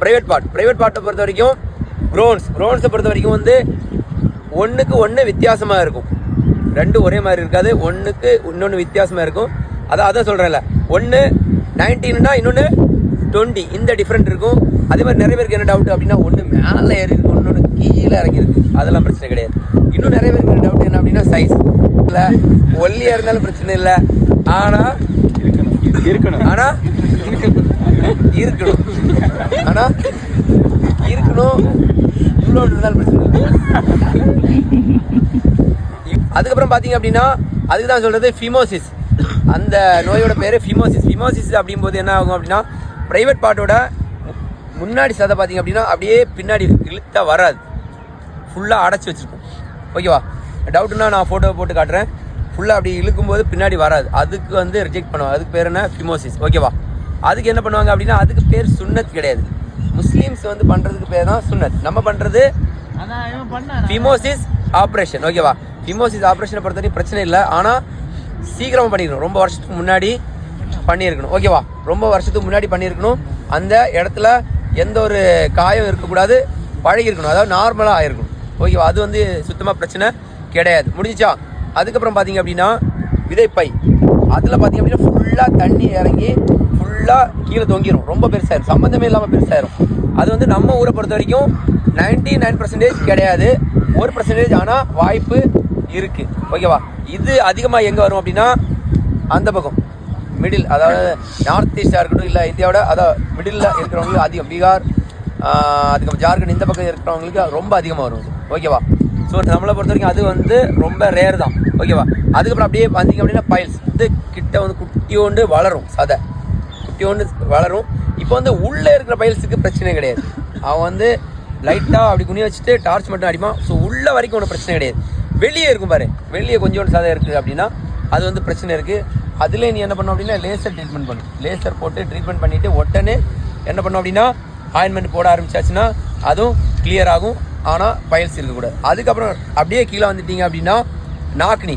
Private பார்ட்டை பொறுத்த வரைக்கும் க்ரோன்ஸை பொறுத்த வரைக்கும் வந்து ஒன்றுக்கு ஒன்று வித்தியாசமாக இருக்கும். ரெண்டும் ஒரே மாதிரி இருக்காது, ஒன்றுக்கு இன்னொன்று வித்தியாசமாக இருக்கும். அதான் சொல்கிறேன்ல, ஒன்று 19னா இன்னொன்று 20, இந்த டிஃப்ரெண்ட் இருக்கும். அதே மாதிரி நிறைய பேருக்கு என்ன டவுட் அப்படின்னா, ஒன்று மேலே ஏறி இருக்கு, இன்னொன்று கீழே இறங்கியிருக்கு. அதெல்லாம் பிரச்சனை கிடையாது. இன்னும் நிறைய பேருக்கு என்ன டவுட் என்ன அப்படின்னா, சைஸ் இல்லை, ஒல்லியாக இருந்தாலும் பிரச்சனை இல்லை, ஆனால் இருக்கணும் இவ்வளோ இருந்தாலும் பிரச்சனை இல்லை. அதுக்கப்புறம் பார்த்தீங்க அப்படின்னா, அதுக்கு தான் சொல்கிறது ஃபிமோசிஸ். அந்த நோயோட பேர் ஃபிமோசிஸ் அப்படிங்கும்போது என்ன ஆகும் அப்படின்னா, ப்ரைவேட் பார்ட்டோட முன்னாடி சதை பார்த்தீங்க அப்படின்னா அப்படியே பின்னாடி இழுத்தா வராது, ஃபுல்லாக அடைச்சி வச்சுருக்கும். ஓகேவா? டவுட்டுன்னா நான் ஃபோட்டோ போட்டு காட்டுறேன். ஃபுல்லாக அப்படி இழுக்கும்போது பின்னாடி வராது, அதுக்கு வந்து ரிஜெக்ட் பண்ணுவாங்க. அதுக்கு பேர் என்ன? ஃபிமோசிஸ். ஓகேவா? அதுக்கு என்ன பண்ணுவாங்க அப்படின்னா, அதுக்கு பேர் சுன்னத் கிடையாது. முஸ்லீம்ஸ் வந்து பண்ணுறதுக்கு பேர் தான் சுன்னத். நம்ம பண்ணுறது ஃபிமோசிஸ் ஆப்ரேஷன். ஓகேவா? ஃபிமோசிஸ் ஆப்ரேஷனை பொறுத்தவரைக்கும் பிரச்சனை இல்லை, ஆனால் சீக்கிரமாக பண்ணிக்கணும். ரொம்ப வருஷத்துக்கு முன்னாடி பண்ணியிருக்கணும். ஓகேவா? ரொம்ப வருஷத்துக்கு முன்னாடி பண்ணியிருக்கணும். அந்த இடத்துல எந்த ஒரு காயம் இருக்கக்கூடாது, பழகிருக்கணும், அதாவது நார்மலாக ஆகிருக்கணும். ஓகேவா? அது வந்து சுத்தமாக பிரச்சனை கிடையாது. முடிஞ்சிச்சா? அதுக்கப்புறம் பார்த்தீங்க அப்படின்னா விதைப்பை, அதில் பார்த்தீங்க அப்படின்னா ஃபுல்லாக தண்ணி இறங்கி ஃபுல்லாக கீழே தொங்கிடும், ரொம்ப பெருசாயிரும், சம்மந்தமே இல்லாமல் பெருசாயிரும். அது வந்து நம்ம ஊரை பொறுத்த வரைக்கும் 99% கிடையாது, 1% ஆனால் வாய்ப்பு இருக்குது. ஓகேவா? இது அதிகமாக எங்கே வரும் அப்படின்னா, அந்த பக்கம் மிடில், அதாவது நார்த் ஈஸ்டாக இருக்கட்டும், இல்லை இந்தியாவோட அதாவது மிடில் இருக்கிறவங்களுக்கு அதிகம், பீகார், அதுக்கப்புறம் ஜார்க்கண்ட், இந்த பக்கம் இருக்கிறவங்களுக்கு ரொம்ப அதிகமாக வரும். ஓகேவா? ஸோ நம்மளை பொறுத்த வரைக்கும் அது வந்து ரொம்ப ரேர் தான். ஓகேவா? அதுக்கப்புறம் அப்படியே பார்த்தீங்க அப்படின்னா பைல்ஸ் வந்து கிட்ட வந்து குட்டியோண்டு வளரும், சதை குட்டியோண்டு வளரும். இப்போ வந்து உள்ளே இருக்கிற பைல்ஸுக்கு பிரச்சனை கிடையாது, அவன் வந்து லைட்டாக அப்படி குனி வச்சுட்டு டார்ச் மட்டும் அடிப்பான். ஸோ உள்ள வரைக்கும் ஒன்றும் பிரச்சனை கிடையாது. வெளியே இருக்கும் பாரு, வெளியே கொஞ்சோண்டு சதை இருக்குது அப்படின்னா அது வந்து பிரச்சனை இருக்குது. அதில் நீ என்ன பண்ணும் அப்படின்னா லேசர் ட்ரீட்மெண்ட் பண்ணும். லேசர் போட்டு ட்ரீட்மெண்ட் பண்ணிவிட்டு உடனே என்ன பண்ணும் அப்படின்னா ஆயின்மெண்ட் போட ஆரம்பிச்சாச்சுன்னா அதுவும் கிளியர் ஆகும். ஆனால் பைல்ஸ் இருக்கக்கூடாது. அதுக்கப்புறம் அப்படியே கீழே வந்துட்டீங்க அப்படின்னா நாக்னி